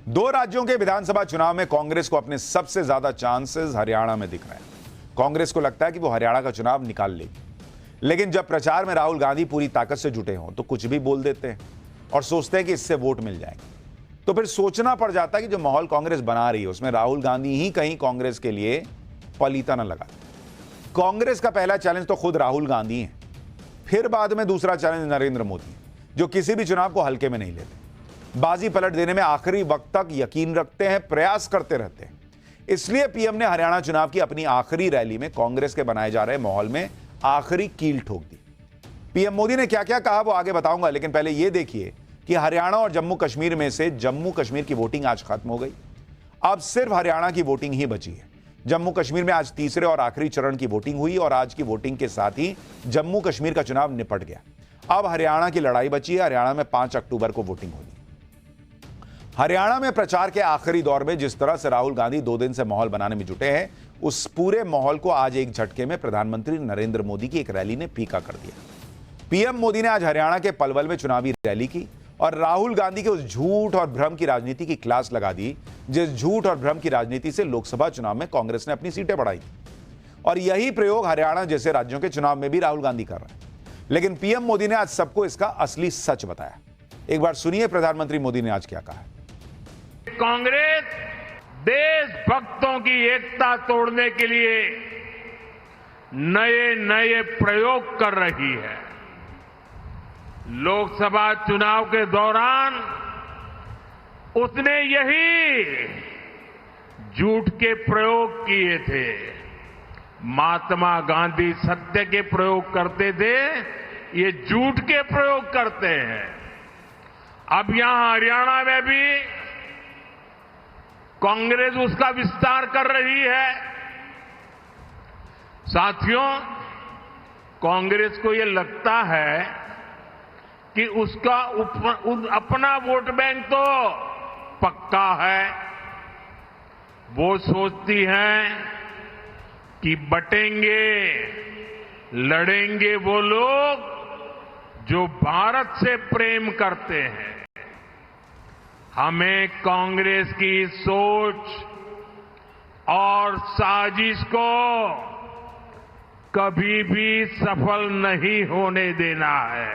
दो राज्यों के विधानसभा चुनाव में कांग्रेस को अपने सबसे ज्यादा चांसेस हरियाणा में दिख रहे हैं। कांग्रेस को लगता है कि वो हरियाणा का चुनाव निकाल लेगी, लेकिन जब प्रचार में राहुल गांधी पूरी ताकत से जुटे हों तो कुछ भी बोल देते हैं और सोचते हैं कि इससे वोट मिल जाएंगे। तो फिर सोचना पड़ जाता है कि जो माहौल कांग्रेस बना रही है उसमें राहुल गांधी ही कहीं कांग्रेस के लिए पलीता न लगा। कांग्रेस का पहला चैलेंज तो खुद राहुल गांधी है, फिर बाद में दूसरा चैलेंज नरेंद्र मोदी, जो किसी भी चुनाव को हल्के में नहीं लेते, बाजी पलट देने में आखिरी वक्त तक यकीन रखते हैं, प्रयास करते रहते हैं। इसलिए पीएम ने हरियाणा चुनाव की अपनी आखिरी रैली में कांग्रेस के बनाए जा रहे माहौल में आखिरी कील ठोक दी। पीएम मोदी ने क्या क्या कहा वो आगे बताऊंगा, लेकिन पहले यह देखिए कि हरियाणा और जम्मू कश्मीर में से जम्मू कश्मीर की वोटिंग आज खत्म हो गई। अब सिर्फ हरियाणा की वोटिंग ही बची है। जम्मू कश्मीर में आज तीसरे और आखिरी चरण की वोटिंग हुई और आज की वोटिंग के साथ ही जम्मू कश्मीर का चुनाव निपट गया। अब हरियाणा की लड़ाई बची है। हरियाणा में 5 अक्टूबर को वोटिंग होगी। हरियाणा में प्रचार के आखिरी दौर में जिस तरह से राहुल गांधी 2 दिन से माहौल बनाने में जुटे हैं, उस पूरे माहौल को आज एक झटके में प्रधानमंत्री नरेंद्र मोदी की एक रैली ने फीका कर दिया। पीएम मोदी ने आज हरियाणा के पलवल में चुनावी रैली की और राहुल गांधी के उस झूठ और भ्रम की राजनीति की क्लास लगा दी, जिस झूठ और भ्रम की राजनीति से लोकसभा चुनाव में कांग्रेस ने अपनी सीटें बढ़ाई थी। और यही प्रयोग हरियाणा जैसे राज्यों के चुनाव में भी राहुल गांधी कर रहे हैं। लेकिन पीएम मोदी ने आज सबको इसका असली सच बताया। एक बार सुनिए प्रधानमंत्री मोदी ने आज क्या कहा। कांग्रेस देशभक्तों की एकता तोड़ने के लिए नए नए प्रयोग कर रही है। लोकसभा चुनाव के दौरान उसने यही झूठ के प्रयोग किए थे। महात्मा गांधी सत्य के प्रयोग करते थे, ये झूठ के प्रयोग करते हैं। अब यहां हरियाणा में भी कांग्रेस उसका विस्तार कर रही है। साथियों, कांग्रेस को यह लगता है कि उसका अपना वोट बैंक तो पक्का है। वो सोचती हैं कि बटेंगे, लड़ेंगे वो लोग जो भारत से प्रेम करते हैं। हमें कांग्रेस की सोच और साजिश को कभी भी सफल नहीं होने देना है।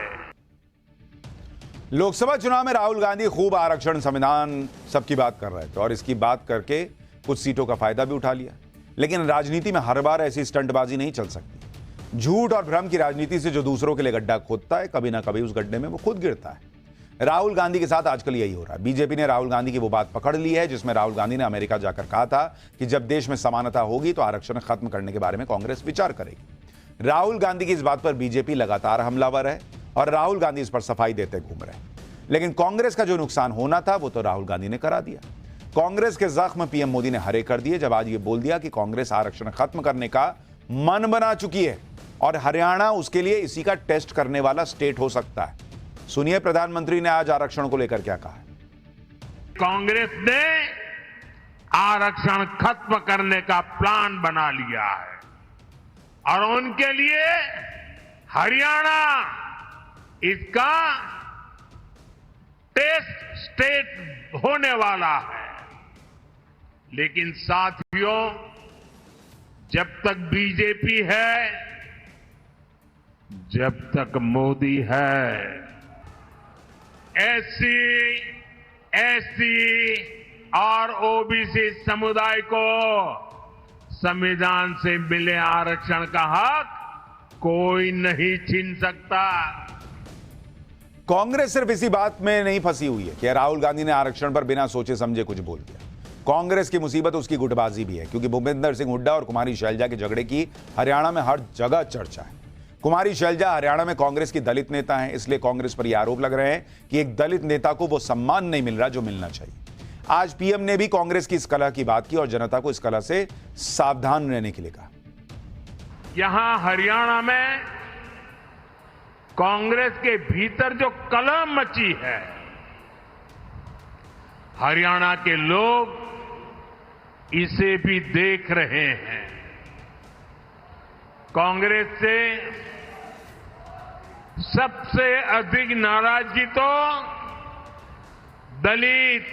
लोकसभा चुनाव में राहुल गांधी खूब आरक्षण, संविधान सबकी बात कर रहे थे और इसकी बात करके कुछ सीटों का फायदा भी उठा लिया। लेकिन राजनीति में हर बार ऐसी स्टंटबाजी नहीं चल सकती। झूठ और भ्रम की राजनीति से जो दूसरों के लिए गड्ढा खोदता है, कभी ना कभी उस गड्ढे में वो खुद गिरता है। राहुल गांधी के साथ आजकल यही हो रहा है। बीजेपी ने राहुल गांधी की वो बात पकड़ ली है जिसमें राहुल गांधी ने अमेरिका जाकर कहा था कि जब देश में समानता होगी तो आरक्षण खत्म करने के बारे में कांग्रेस विचार करेगी। राहुल गांधी की इस बात पर बीजेपी लगातार हमलावर है और राहुल गांधी इस पर सफाई देते घूम रहे हैं। लेकिन कांग्रेस का जो नुकसान होना था वो तो राहुल गांधी ने करा दिया। कांग्रेस के जख्म पीएम मोदी ने हरे कर दिए जब आज ये बोल दिया कि कांग्रेस आरक्षण खत्म करने का मन बना चुकी है और हरियाणा उसके लिए इसी का टेस्ट करने वाला स्टेट हो सकता है। सुनिए प्रधानमंत्री ने आज आरक्षण को लेकर क्या कहा। कांग्रेस ने आरक्षण खत्म करने का प्लान बना लिया है और उनके लिए हरियाणा इसका टेस्ट स्टेट होने वाला है। लेकिन साथियों, जब तक बीजेपी है, जब तक मोदी है, एससी और ओबीसी समुदाय को संविधान से मिले आरक्षण का हक कोई नहीं छीन सकता। कांग्रेस सिर्फ इसी बात में नहीं फंसी हुई है कि राहुल गांधी ने आरक्षण पर बिना सोचे समझे कुछ बोल दिया। कांग्रेस की मुसीबत उसकी गुटबाजी भी है, क्योंकि भूपेंद्र सिंह हुड्डा और कुमारी शैलजा के झगड़े की हरियाणा में हर जगह चर्चा है। कुमारी शैलजा हरियाणा में कांग्रेस की दलित नेता हैं, इसलिए कांग्रेस पर यह आरोप लग रहे हैं कि एक दलित नेता को वो सम्मान नहीं मिल रहा जो मिलना चाहिए। आज पीएम ने भी कांग्रेस की इस कलह की बात की और जनता को इस कलह से सावधान रहने के लिए कहा। यहां हरियाणा में कांग्रेस के भीतर जो कलह मची है, हरियाणा के लोग इसे भी देख रहे हैं। कांग्रेस से सबसे अधिक नाराजगी तो दलित,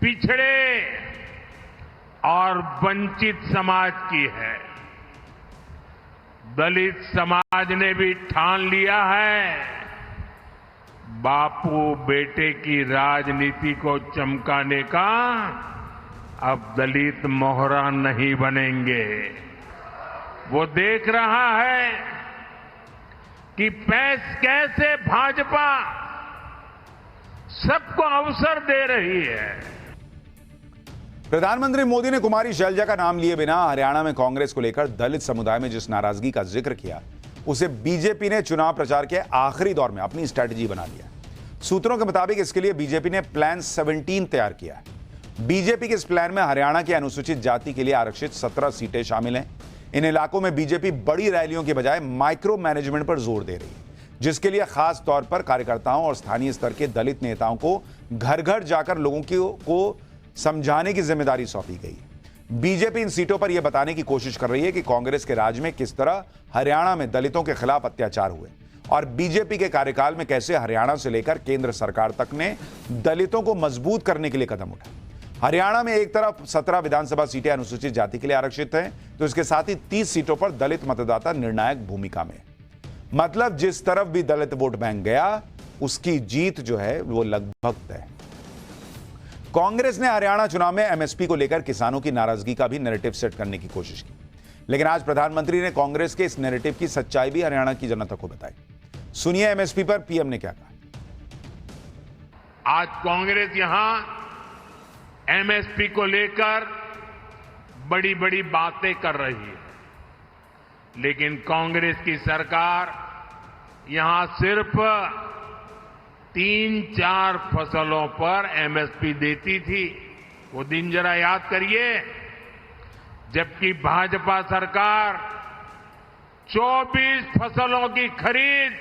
पिछड़े और वंचित समाज की है। दलित समाज ने भी ठान लिया है, बापू बेटे की राजनीति को चमकाने का अब दलित मोहरा नहीं बनेंगे। वो देख रहा है कि कैसे भाजपा सबको अवसर दे रही है। प्रधानमंत्री मोदी ने कुमारी शैलजा का नाम लिए बिना हरियाणा में कांग्रेस को लेकर दलित समुदाय में जिस नाराजगी का जिक्र किया, उसे बीजेपी ने चुनाव प्रचार के आखिरी दौर में अपनी स्ट्रेटजी बना लिया। सूत्रों के मुताबिक इसके लिए बीजेपी ने प्लान 17 तैयार किया है। बीजेपी के इस प्लान में हरियाणा की अनुसूचित जाति के लिए आरक्षित 17 सीटें शामिल हैं। इन इलाकों में बीजेपी बड़ी रैलियों के बजाय माइक्रो मैनेजमेंट पर जोर दे रही है, जिसके लिए खास तौर पर कार्यकर्ताओं और स्थानीय स्तर के दलित नेताओं को घर घर जाकर लोगों को समझाने की जिम्मेदारी सौंपी गई। बीजेपी इन सीटों पर यह बताने की कोशिश कर रही है कि कांग्रेस के राज में किस तरह हरियाणा में दलितों के खिलाफ अत्याचार हुए और बीजेपी के कार्यकाल में कैसे हरियाणा से लेकर केंद्र सरकार तक ने दलितों को मजबूत करने के लिए कदम उठाए। हरियाणा में एक तरफ 17 विधानसभा सीटें अनुसूचित जाति के लिए आरक्षित हैं, तो इसके साथ ही 30 सीटों पर दलित मतदाता निर्णायक भूमिका में। मतलब जिस तरफ भी दलित वोट बैंक गया, उसकी जीत जो है वो लगभग तय। कांग्रेस ने हरियाणा चुनाव में एमएसपी को लेकर किसानों की नाराजगी का भी नैरेटिव सेट करने की कोशिश की, लेकिन आज प्रधानमंत्री ने कांग्रेस के इस नैरेटिव की सच्चाई भी हरियाणा की जनता को बताई। सुनिए एमएसपी पर पीएम ने क्या कहा। आज कांग्रेस यहां एमएसपी को लेकर बड़ी बड़ी बातें कर रही है, लेकिन कांग्रेस की सरकार यहां सिर्फ 3-4 फसलों पर एमएसपी देती थी। वो दिन जरा याद करिए, जबकि भाजपा सरकार 24 फसलों की खरीद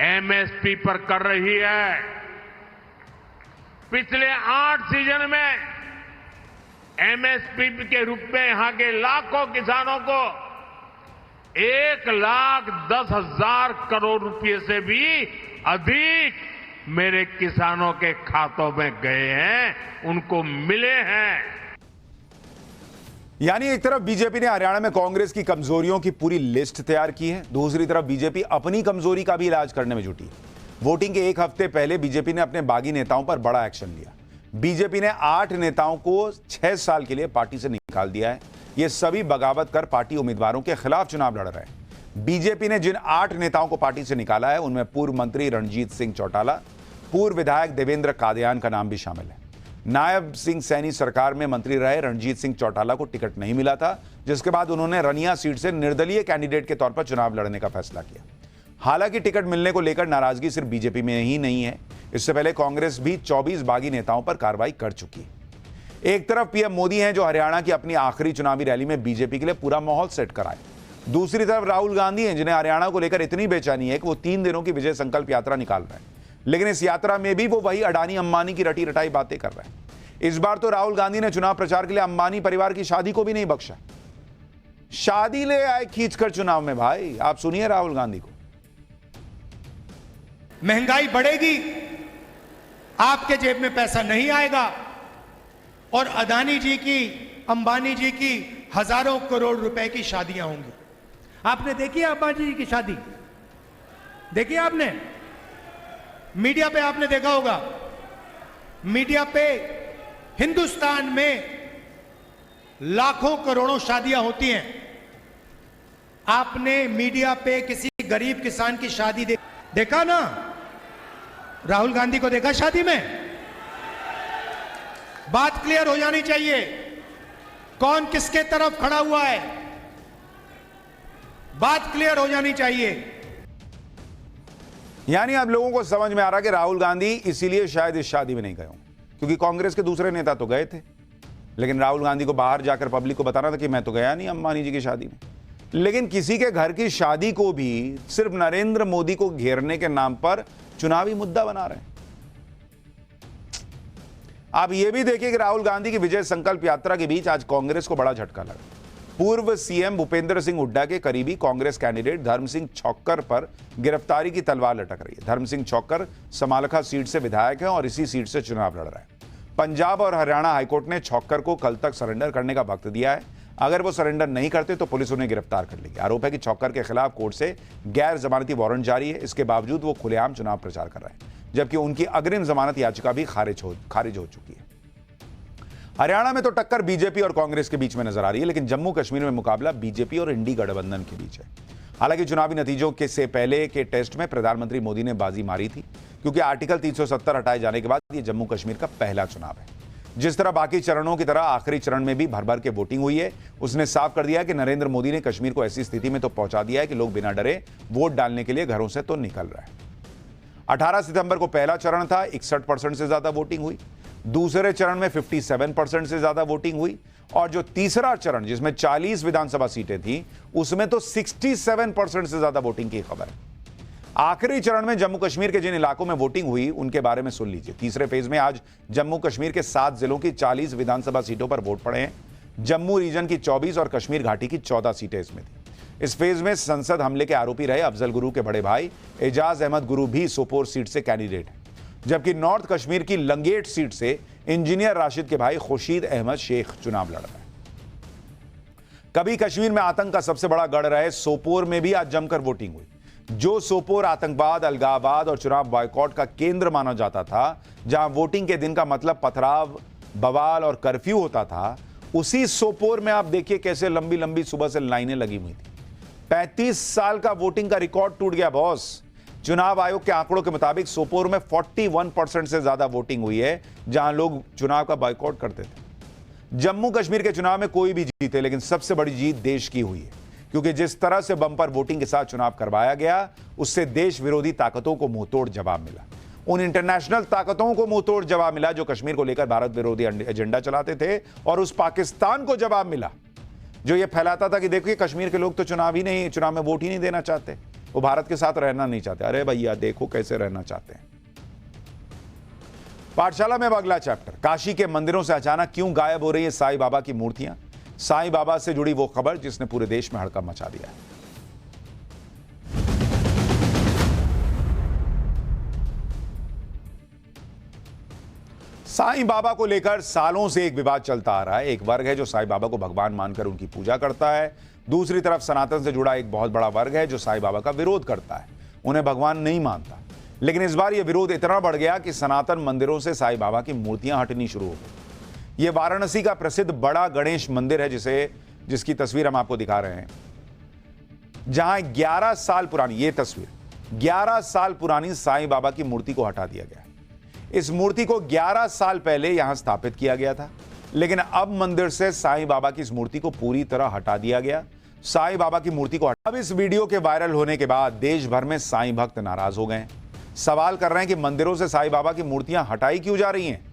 एमएसपी पर कर रही है। पिछले 8 सीजन में एमएसपी के रूप में यहां के लाखों किसानों को 1,10,000 करोड़ रुपए से भी अधिक मेरे किसानों के खातों में गए हैं, उनको मिले हैं। यानी एक तरफ बीजेपी ने हरियाणा में कांग्रेस की कमजोरियों की पूरी लिस्ट तैयार की है, दूसरी तरफ बीजेपी अपनी कमजोरी का भी इलाज करने में जुटी है। वोटिंग के एक हफ्ते पहले बीजेपी ने अपने बागी नेताओं पर बड़ा एक्शन लिया। बीजेपी ने 8 नेताओं को 6 साल के लिए पार्टी से निकाल दिया है। ये सभी बगावत कर पार्टी उम्मीदवारों के खिलाफ चुनाव लड़ रहे हैं। बीजेपी ने जिन 8 नेताओं को पार्टी से निकाला है, उनमें पूर्व मंत्री रणजीत सिंह चौटाला, पूर्व विधायक देवेंद्र कादयान का नाम भी शामिल है। नायब सिंह सैनी सरकार में मंत्री रहे रणजीत सिंह चौटाला को टिकट नहीं मिला था, जिसके बाद उन्होंने रनिया सीट से निर्दलीय कैंडिडेट के तौर पर चुनाव लड़ने का फैसला किया। हालांकि टिकट मिलने को लेकर नाराजगी सिर्फ बीजेपी में ही नहीं है, इससे पहले कांग्रेस भी 24 बागी नेताओं पर कार्रवाई कर चुकी है। एक तरफ पीएम मोदी हैं, जो हरियाणा की अपनी आखिरी चुनावी रैली में बीजेपी के लिए पूरा माहौल सेट कराए। दूसरी तरफ राहुल गांधी हैं, जिन्हें हरियाणा को लेकर इतनी बेचैनी है कि वो 3 दिनों की विजय संकल्प यात्रा निकाल रहे हैं, लेकिन इस यात्रा में भी वो वही अडानी अंबानी की रटी रटाई बातें कर रहे हैं। इस बार तो राहुल गांधी ने चुनाव प्रचार के लिए अंबानी परिवार की शादी को भी नहीं बख्शा। शादी ले आए खींचकर चुनाव में। भाई आप सुनिए राहुल गांधी को। महंगाई बढ़ेगी, आपके जेब में पैसा नहीं आएगा और अदानी जी की, अंबानी जी की हजारों करोड़ रुपए की शादियां होंगी। आपने देखी है अंबानी जी की शादी? देखी आपने? मीडिया पे आपने देखा होगा। मीडिया पे हिंदुस्तान में लाखों करोड़ों शादियां होती हैं। आपने मीडिया पे किसी गरीब किसान की शादी देखा ना? राहुल गांधी को देखा शादी में? बात क्लियर हो जानी चाहिए, कौन किसके तरफ खड़ा हुआ है, बात क्लियर हो जानी चाहिए। यानी अब लोगों को समझ में आ रहा कि राहुल गांधी इसीलिए शायद इस शादी में नहीं गए हों, क्योंकि कांग्रेस के दूसरे नेता तो गए थे, लेकिन राहुल गांधी को बाहर जाकर पब्लिक को बताना था कि मैं तो गया नहीं अंबानी जी की शादी में। लेकिन किसी के घर की शादी को भी सिर्फ नरेंद्र मोदी को घेरने के नाम पर चुनावी मुद्दा बना रहे हैं। आप यह भी देखिए कि राहुल गांधी की विजय संकल्प यात्रा के बीच आज कांग्रेस को बड़ा झटका लगा। पूर्व सीएम भूपेंद्र सिंह हुड्डा के करीबी कांग्रेस कैंडिडेट धर्म सिंह छौक्कर पर गिरफ्तारी की तलवार लटक रही है। धर्म सिंह छौक्कर समालखा सीट से विधायक है और इसी सीट से चुनाव लड़ रहा है। पंजाब और हरियाणा हाईकोर्ट ने छौक्कर को कल तक सरेंडर करने का वक्त दिया है। अगर वो सरेंडर नहीं करते तो पुलिस उन्हें गिरफ्तार कर लेगी। आरोप है कि छौक्कर के खिलाफ कोर्ट से गैर जमानती वारंट जारी है। इसके बावजूद वो खुलेआम चुनाव प्रचार कर रहे हैं, जबकि उनकी अग्रिम जमानत याचिका भी खारिज हो चुकी है। हरियाणा में तो टक्कर बीजेपी और कांग्रेस के बीच में नजर आ रही है, लेकिन जम्मू कश्मीर में मुकाबला बीजेपी और इंडी गठबंधन के बीच है। हालांकि चुनावी नतीजों के से पहले के टेस्ट में प्रधानमंत्री मोदी ने बाजी मारी थी, क्योंकि आर्टिकल 370 हटाए जाने के बाद यह जम्मू कश्मीर का पहला चुनाव है। जिस तरह बाकी चरणों की तरह आखिरी चरण में भी भर भर के वोटिंग हुई है, उसने साफ कर दिया कि नरेंद्र मोदी ने कश्मीर को ऐसी स्थिति में तो पहुंचा दिया है कि लोग बिना डरे वोट डालने के लिए घरों से तो निकल रहे हैं। 18 सितंबर को पहला चरण था, 61% से ज्यादा वोटिंग हुई। दूसरे चरण में 57% से ज्यादा वोटिंग हुई, और जो तीसरा चरण जिसमें 40 विधानसभा सीटें थी, उसमें तो 67% से ज्यादा वोटिंग की खबर है। आखिरी चरण में जम्मू कश्मीर के जिन इलाकों में वोटिंग हुई उनके बारे में सुन लीजिए। तीसरे फेज में आज जम्मू कश्मीर के 7 जिलों की 40 विधानसभा सीटों पर वोट पड़े हैं। जम्मू रीजन की 24 और कश्मीर घाटी की 14 सीटें इसमें थी। इस फेज में संसद हमले के आरोपी रहे अफजल गुरु के बड़े भाई एजाज अहमद गुरु भी सोपोर सीट से कैंडिडेट है, जबकि नॉर्थ कश्मीर की लंगेट सीट से इंजीनियर राशिद के भाई खुर्शीद अहमद शेख चुनाव लड़ रहे हैं। कभी कश्मीर में आतंक का सबसे बड़ा गढ़ रहे सोपोर में भी आज जमकर वोटिंग हुई। जो सोपोर आतंकवाद, अलगाववाद और चुनाव बॉयकॉट का केंद्र माना जाता था, जहां वोटिंग के दिन का मतलब पथराव, बवाल और कर्फ्यू होता था, उसी सोपोर में आप देखिए कैसे लंबी लंबी सुबह से लाइनें लगी हुई थी। 35 साल का वोटिंग का रिकॉर्ड टूट गया बॉस। चुनाव आयोग के आंकड़ों के मुताबिक सोपोर में 41% से ज्यादा वोटिंग हुई है, जहां लोग चुनाव का बॉयकॉट करते थे। जम्मू कश्मीर के चुनाव में कोई भी जीते, लेकिन सबसे बड़ी जीत देश की हुई है, क्योंकि जिस तरह से बम्पर वोटिंग के साथ चुनाव करवाया गया, उससे देश विरोधी ताकतों को मुंहतोड़ जवाब मिला। उन इंटरनेशनल ताकतों को मुंहतोड़ जवाब मिला जो कश्मीर को लेकर भारत विरोधी एजेंडा चलाते थे, और उस पाकिस्तान को जवाब मिला जो यह फैलाता था कि देखिए कश्मीर के लोग तो चुनाव में वोट ही नहीं देना चाहते, वो भारत के साथ रहना नहीं चाहते। अरे भैया देखो कैसे रहना चाहते हैं। पाठशाला में अब अगला चैप्टर, काशी के मंदिरों से अचानक क्यों गायब हो रही है साईं बाबा की मूर्तियां। साईं बाबा से जुड़ी वो खबर जिसने पूरे देश में हड़कंप मचा दिया है। साईं बाबा को लेकर सालों से एक विवाद चलता आ रहा है। एक वर्ग है जो साईं बाबा को भगवान मानकर उनकी पूजा करता है, दूसरी तरफ सनातन से जुड़ा एक बहुत बड़ा वर्ग है जो साईं बाबा का विरोध करता है, उन्हें भगवान नहीं मानता। लेकिन इस बार यह विरोध इतना बढ़ गया कि सनातन मंदिरों से साईं बाबा की मूर्तियां हटनी शुरू हो गई। यह वाराणसी का प्रसिद्ध बड़ा गणेश मंदिर है, जिसकी तस्वीर हम आपको दिखा रहे हैं, जहां 11 साल पुरानी यह तस्वीर 11 साल पुरानी साईं बाबा की मूर्ति को हटा दिया गया। इस मूर्ति को 11 साल पहले यहां स्थापित किया गया था, लेकिन अब मंदिर से साईं बाबा की इस मूर्ति को पूरी तरह हटा दिया गया। साईं बाबा की मूर्ति को अब इस वीडियो के वायरल होने के बाद देश भर में साईं भक्त नाराज हो गए, सवाल कर रहे हैं कि मंदिरों से साईं बाबा की मूर्तियां हटाई क्यों जा रही हैं।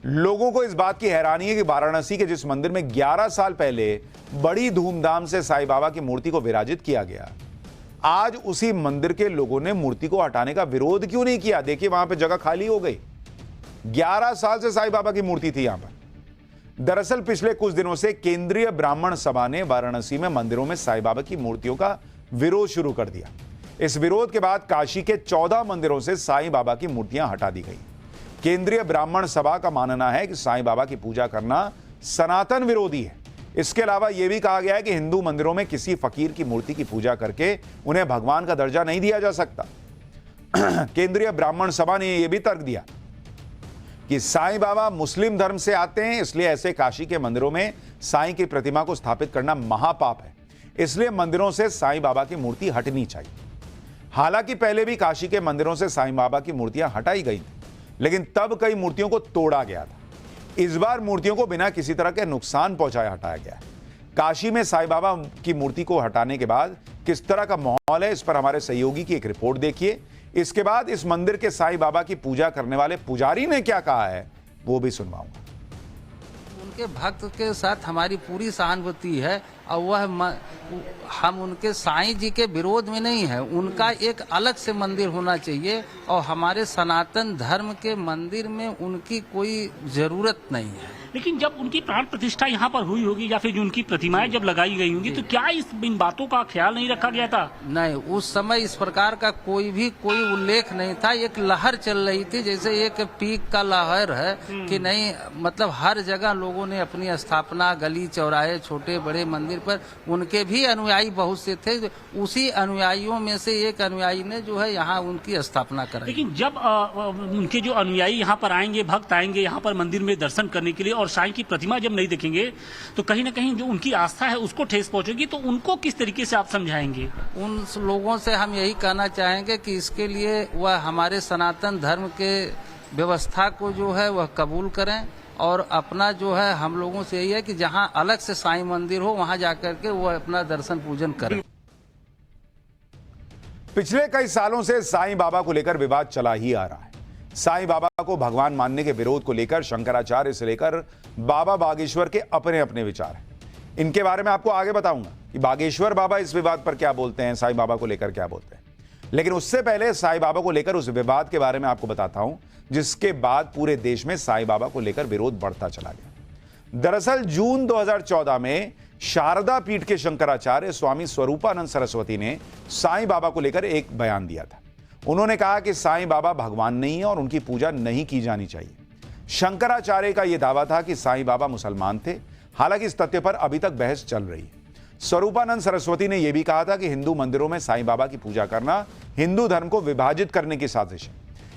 लोगों को इस बात की हैरानी है कि वाराणसी के जिस मंदिर में 11 साल पहले बड़ी धूमधाम से साईं बाबा की मूर्ति को विराजित किया गया, आज उसी मंदिर के लोगों ने मूर्ति को हटाने का विरोध क्यों नहीं किया। देखिए वहां पे जगह खाली हो गई। 11 साल से साईं बाबा की मूर्ति थी यहां पर। दरअसल पिछले कुछ दिनों से केंद्रीय ब्राह्मण सभा ने वाराणसी में मंदिरों में साईं बाबा की मूर्तियों का विरोध शुरू कर दिया। इस विरोध के बाद काशी के 14 मंदिरों से साईं बाबा की मूर्तियां हटा दी गई। केंद्रीय ब्राह्मण सभा का मानना है कि साईं बाबा की पूजा करना सनातन विरोधी है। इसके अलावा यह भी कहा गया है कि हिंदू मंदिरों में किसी फकीर की मूर्ति की पूजा करके उन्हें भगवान का दर्जा नहीं दिया जा सकता। केंद्रीय ब्राह्मण सभा ने यह भी तर्क दिया कि साईं बाबा मुस्लिम धर्म से आते हैं, इसलिए ऐसे काशी के मंदिरों में साईं की प्रतिमा को स्थापित करना महापाप है, इसलिए मंदिरों से साईं बाबा की मूर्ति हटनी चाहिए। हालांकि पहले भी काशी के मंदिरों से साईं बाबा की मूर्तियां हटाई गई थी, लेकिन तब कई मूर्तियों को तोड़ा गया था। इस बार मूर्तियों को बिना किसी तरह के नुकसान पहुंचाए हटाया गया है। काशी में साईं बाबा की मूर्ति को हटाने के बाद किस तरह का माहौल है, इस पर हमारे सहयोगी की एक रिपोर्ट देखिए। इसके बाद इस मंदिर के साईं बाबा की पूजा करने वाले पुजारी ने क्या कहा है वो भी सुनवाऊंगा। उनके भक्त के साथ हमारी पूरी सहानुभूति है और हम उनके साईं जी के विरोध में नहीं है, उनका एक अलग से मंदिर होना चाहिए और हमारे सनातन धर्म के मंदिर में उनकी कोई जरूरत नहीं है। लेकिन जब उनकी प्राण प्रतिष्ठा यहाँ पर हुई होगी या फिर जो उनकी प्रतिमाएं जब लगाई गई होंगी तो क्या इन बातों का ख्याल नहीं रखा गया था? नहीं, उस समय इस प्रकार का कोई उल्लेख नहीं था। एक लहर चल रही थी, जैसे एक पीक का लहर है कि नहीं, मतलब हर जगह लोगों ने अपनी स्थापना, गली चौराहे, छोटे बड़े मंदिर पर, उनके भी अनुयायी बहुत से थे, उसी अनुयायियों में से एक अनुयायी ने जो है यहाँ उनकी स्थापना कराई। लेकिन जब उनके जो अनुयायी यहाँ पर आएंगे, भक्त आएंगे यहाँ पर मंदिर में दर्शन करने के लिए और साईं की प्रतिमा जब नहीं देखेंगे तो कहीं ना कहीं जो उनकी आस्था है उसको ठेस पहुंचेगी, तो उनको किस तरीके से आप समझाएंगे? उन लोगों से हम यही कहना चाहेंगे कि इसके लिए वह हमारे सनातन धर्म के व्यवस्था को जो है वह कबूल करें और अपना जो है, हम लोगों से यही है कि जहां अलग से साईं मंदिर हो वहां जाकर के वो अपना दर्शन पूजन करें। पिछले कई सालों से साईं बाबा को लेकर विवाद चला ही आ रहा है। साईं बाबा को भगवान मानने के विरोध को लेकर शंकराचार्य से लेकर बाबा बागेश्वर के अपने अपने विचार हैं। इनके बारे में आपको आगे बताऊंगा कि बागेश्वर बाबा इस विवाद पर क्या बोलते हैं, साईं बाबा को लेकर क्या बोलते हैं। लेकिन उससे पहले साईं बाबा को लेकर उस विवाद के बारे में आपको बताता हूं जिसके बाद पूरे देश में साईं बाबा को लेकर विरोध बढ़ता चला गया। दरअसल जून 2014 में शारदा पीठ के शंकराचार्य स्वामी स्वरूपानंद सरस्वती ने साईं बाबा को लेकर एक बयान दिया था। उन्होंने कहा कि साईं बाबा भगवान नहीं है और उनकी पूजा नहीं की जानी चाहिए। शंकराचार्य का यह दावा था कि साईं बाबा मुसलमान थे। हालांकि इस तथ्य पर अभी तक बहस चल रही है। स्वरूपानंद सरस्वती ने यह भी कहा था कि हिंदू मंदिरों में साईं बाबा की पूजा करना हिंदू धर्म को विभाजित करने की साजिश है।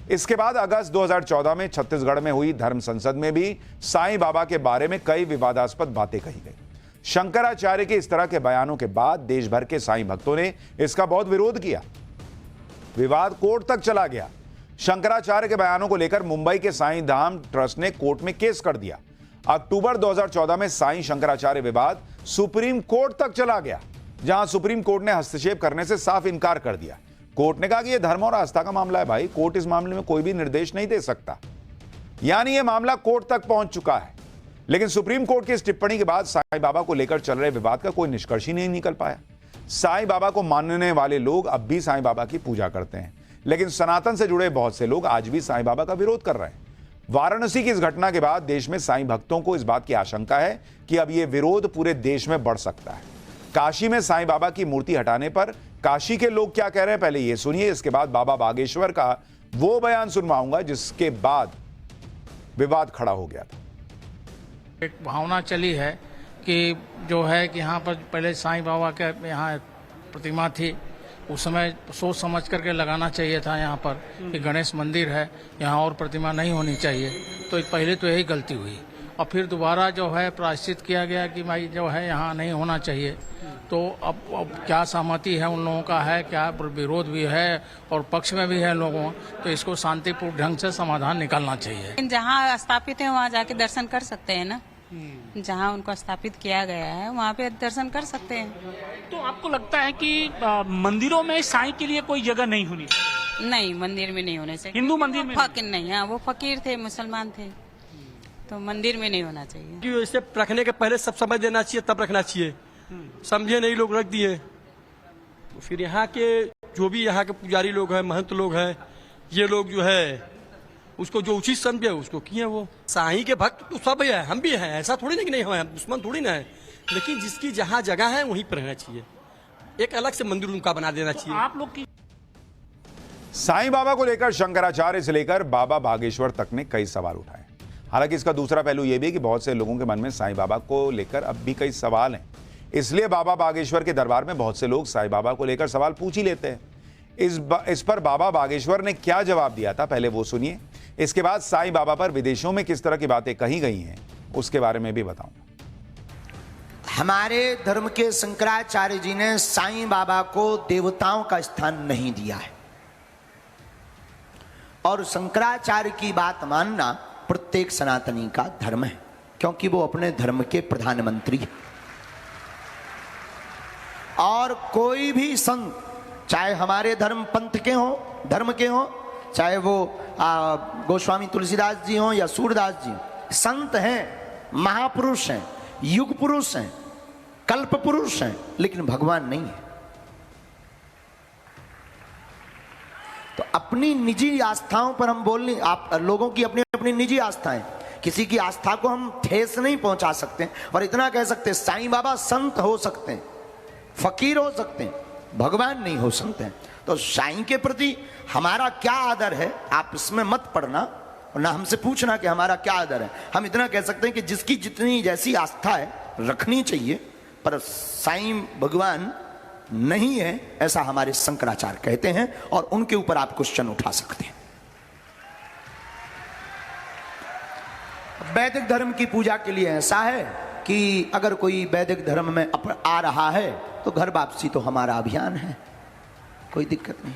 इसके बाद अगस्त 2014 में छत्तीसगढ़ में हुई धर्म संसद में भी साईं बाबा के बारे में कई विवादास्पद बातें कही गई। शंकराचार्य के इस तरह के बयानों के बाद देश भर के साईं भक्तों ने इसका बहुत विरोध किया। विवाद कोर्ट तक चला गया। शंकराचार्य के बयानों को लेकर मुंबई के साईं धाम ट्रस्ट ने कोर्ट में केस कर दिया। अक्टूबर 2014 में साईं शंकराचार्य विवाद सुप्रीम कोर्ट तक चला गया, जहां सुप्रीम कोर्ट ने हस्तक्षेप करने से साफ इनकार कर दिया। कोर्ट ने कहा कि यह धर्म और आस्था का मामला है भाई, कोर्ट इस मामले में कोई भी निर्देश नहीं दे सकता। यानी यह मामला कोर्ट तक पहुंच चुका है। लेकिन सुप्रीम कोर्ट की इस टिप्पणी के बाद साईं बाबा को लेकर चल रहे विवाद का कोई निष्कर्ष ही नहीं निकल पाया। साईं बाबा को मानने वाले लोग अब भी साईं बाबा की पूजा करते हैं, लेकिन सनातन से जुड़े बहुत से लोग आज भी साईं बाबा का विरोध कर रहे हैं। वाराणसी की इस घटना के बाद देश में साईं भक्तों को इस बात की आशंका है कि अब यह विरोध पूरे देश में बढ़ सकता है। काशी में साईं बाबा की मूर्ति हटाने पर काशी के लोग क्या कह रहे हैं, पहले यह सुनिए। इसके बाद बाबा बागेश्वर का वो बयान सुनवाऊंगा जिसके बाद विवाद खड़ा हो गया था। एक भावना चली है कि जो है कि यहाँ पर पहले साईं बाबा के यहाँ प्रतिमा थी, उस समय सोच समझ करके लगाना चाहिए था यहाँ पर कि गणेश मंदिर है, यहाँ और प्रतिमा नहीं होनी चाहिए। तो पहले तो यही गलती हुई और फिर दोबारा जो है प्रायश्चित किया गया कि भाई जो है यहाँ नहीं होना चाहिए। तो अब क्या सहमति है उन लोगों का है, क्या विरोध भी है और पक्ष में भी है लोगों, तो इसको शांतिपूर्ण ढंग से समाधान निकालना चाहिए। जहाँ स्थापित है वहाँ जाके दर्शन कर सकते हैं ना, जहाँ उनको स्थापित किया गया है वहाँ पे दर्शन कर सकते हैं। तो आपको लगता है कि मंदिरों में साईं के लिए कोई जगह नहीं होनी? नहीं, मंदिर में नहीं होने चाहिए। हिंदू मंदिर में फकीर नहीं, हाँ वो फकीर थे, मुसलमान थे, तो मंदिर में नहीं होना चाहिए। कि इसे रखने के पहले सब समझ देना चाहिए, तब रखना चाहिए। समझे नहीं, लोग रख दिए। तो फिर यहाँ के जो भी यहाँ के पुजारी लोग हैं, महंत लोग हैं, ये लोग जो है उसको जो उचित समझे उसको किए। वो साईं के भक्त तो सब है, हम भी हैं, ऐसा थोड़ी ना कि नहीं है, दुश्मन थोड़ी ना है। लेकिन जिसकी जहाँ जगह है वहीं पर रहना चाहिए, एक अलग से मंदिर उनका बना देना चाहिए। आप लोग की साईं बाबा को लेकर शंकराचार्य से लेकर बाबा बागेश्वर तक ने कई सवाल उठाए। हालांकि इसका दूसरा पहलू यह भी है कि बहुत से लोगों के मन में साईं बाबा को लेकर अब भी कई सवाल हैं। इसलिए बाबा बागेश्वर के दरबार में बहुत से लोग साईं बाबा को लेकर सवाल पूछ ही लेते हैं। इस पर बाबा बागेश्वर ने क्या जवाब दिया था, पहले वो सुनिए। इसके बाद साईं बाबा पर विदेशों में किस तरह की बातें कही गई हैं उसके बारे में भी बताऊंगा। हमारे धर्म के शंकराचार्य जी ने साईं बाबा को देवताओं का स्थान नहीं दिया है और शंकराचार्य की बात मानना प्रत्येक सनातनी का धर्म है, क्योंकि वो अपने धर्म के प्रधानमंत्री हैं। और कोई भी संत, चाहे हमारे धर्म पंथ के हों, धर्म के हों, चाहे वो गोस्वामी तुलसीदास जी हों या सूरदास जी, संत हैं, महापुरुष हैं, युग पुरुष हैं, कल्प पुरुष हैं लेकिन भगवान नहीं है। तो अपनी निजी आस्थाओं पर हम बोलने, आप लोगों की अपनी अपनी निजी आस्थाएं, किसी की आस्था को हम ठेस नहीं पहुंचा सकते। और इतना कह सकते साईं बाबा संत हो सकते हैं, फकीर हो सकते हैं, भगवान नहीं हो सकते हैं। तो साईं के प्रति हमारा क्या आदर है आप इसमें मत पड़ना और ना हमसे पूछना कि हमारा क्या आदर है। हम इतना कह सकते हैं कि जिसकी जितनी जैसी आस्था है रखनी चाहिए, पर साईं भगवान नहीं है ऐसा हमारे शंकराचार्य कहते हैं और उनके ऊपर आप क्वेश्चन उठा सकते हैं। वैदिक धर्म की पूजा के लिए ऐसा है कि अगर कोई वैदिक धर्म में आ रहा है तो घर वापसी तो हमारा अभियान है, कोई दिक्कत नहीं।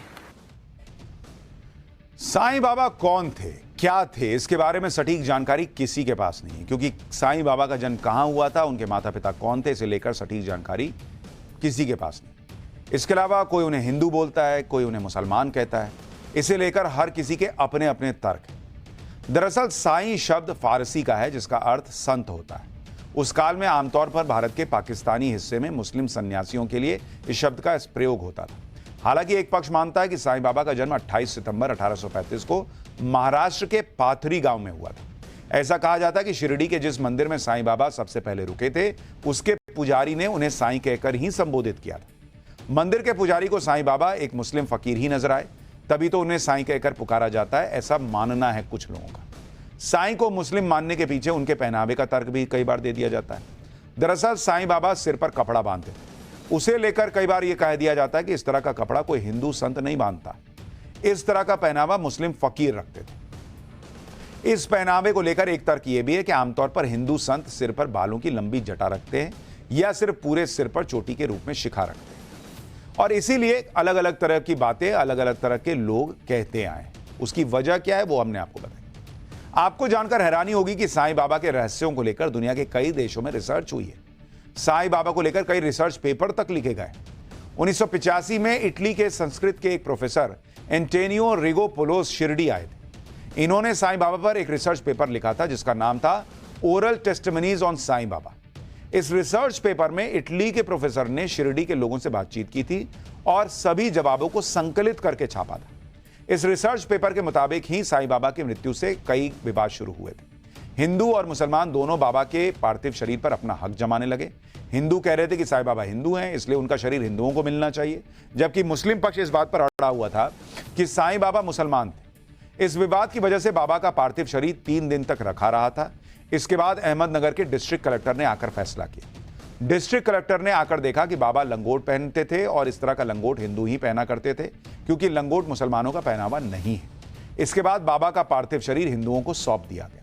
साईं बाबा कौन थे, क्या थे, इसके बारे में सटीक जानकारी किसी के पास नहीं है, क्योंकि साईं बाबा का जन्म कहां हुआ था, उनके माता पिता कौन थे, इसे लेकर सटीक जानकारी किसी के पास नहीं। इसके अलावा कोई उन्हें हिंदू बोलता है, कोई उन्हें मुसलमान कहता है, इसे लेकर हर किसी के अपने अपने तर्क हैं। दरअसल साईं शब्द फारसी का है जिसका अर्थ संत होता है। उस काल में आमतौर पर भारत के पाकिस्तानी हिस्से में मुस्लिम सन्यासियों के लिए इस शब्द का प्रयोग होता था। हालांकि एक पक्ष मानता है कि साईं बाबा का जन्म 28 सितंबर 1835 को महाराष्ट्र के पाथरी गांव में हुआ था। ऐसा कहा जाता है कि शिरडी के जिस मंदिर में साईं बाबा सबसे पहले रुके थे उसके पुजारी ने उन्हें साईं कहकर ही संबोधित किया था। मंदिर के पुजारी को साईं बाबा एक मुस्लिम फकीर ही नजर आए, तभी तो उन्हें साईं कहकर पुकारा जाता है, ऐसा मानना है कुछ लोगों का। साईं को मुस्लिम मानने के पीछे उनके पहनावे का तर्क भी कई बार दे दिया जाता है। दरअसल साईं बाबा सिर पर कपड़ा बांधते थे, उसे लेकर कई बार यह कह दिया जाता है कि इस तरह का कपड़ा कोई हिंदू संत नहीं बांधता। इस तरह का पहनावा मुस्लिम फकीर रखते थे। इस पहनावे को लेकर एक तर्क यह भी है कि आमतौर पर हिंदू संत सिर पर बालों की लंबी जटा रखते हैं या सिर्फ पूरे सिर पर चोटी के रूप में शिखा रखते हैं, और इसीलिए अलग अलग तरह की बातें अलग अलग तरह के लोग कहते आए। उसकी वजह क्या है वो हमने आपको बताई। आपको जानकर हैरानी होगी कि साईं बाबा के रहस्यों को लेकर दुनिया के कई देशों में रिसर्च हुई है। साईं बाबा को लेकर कई रिसर्च पेपर तक लिखे गए। 1985 में इटली के संस्कृत के एक प्रोफेसर एंटोनियो रिगोपोलोस शिरडी आए थे। इन्होंने साईं बाबा पर एक रिसर्च पेपर लिखा था जिसका नाम था oral testimonies on Sai Baba. इस रिसर्च पेपर में इटली के प्रोफेसर ने शिरडी के लोगों से बातचीत की थी और सभी जवाबों को संकलित करके छापा था। इस रिसर्च पेपर के मुताबिक ही साईं बाबा की मृत्यु से कई विवाद शुरू हुए थे। हिंदू और मुसलमान दोनों बाबा के पार्थिव शरीर पर अपना हक जमाने लगे। हिंदू कह रहे थे कि साईं बाबा हिंदू हैं इसलिए उनका शरीर हिंदुओं को मिलना चाहिए, जबकि मुस्लिम पक्ष इस बात पर अड़ा हुआ था कि साईं बाबा मुसलमान थे। इस विवाद की वजह से बाबा का पार्थिव शरीर 3 दिन तक रखा रहा था। इसके बाद अहमदनगर के डिस्ट्रिक्ट कलेक्टर ने आकर फैसला किया। डिस्ट्रिक्ट कलेक्टर ने आकर देखा कि बाबा लंगोट पहनते थे और इस तरह का लंगोट हिंदू ही पहना करते थे, क्योंकि लंगोट मुसलमानों का पहनावा नहीं है। इसके बाद बाबा का पार्थिव शरीर हिंदुओं को सौंप दिया गया।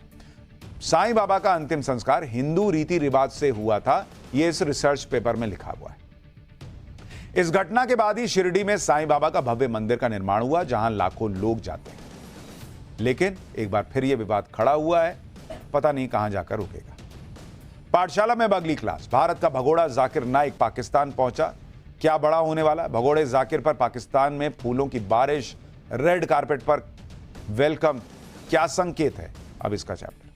साईं बाबा का अंतिम संस्कार हिंदू रीति रिवाज से हुआ था, यह इस रिसर्च पेपर में लिखा हुआ है। इस घटना के बाद ही शिरडी में साईं बाबा का भव्य मंदिर का निर्माण हुआ जहां लाखों लोग जाते हैं। लेकिन एक बार फिर यह विवाद खड़ा हुआ है, पता नहीं कहां जाकर रुकेगा। पाठशाला में अगली क्लास। भारत का भगोड़ा जाकिर नाइक पाकिस्तान पहुंचा। क्या बड़ा होने वाला? भगोड़े जाकिर पर पाकिस्तान में फूलों की बारिश, रेड कारपेट पर वेलकम, क्या संकेत है? अब इसका चैप्टर।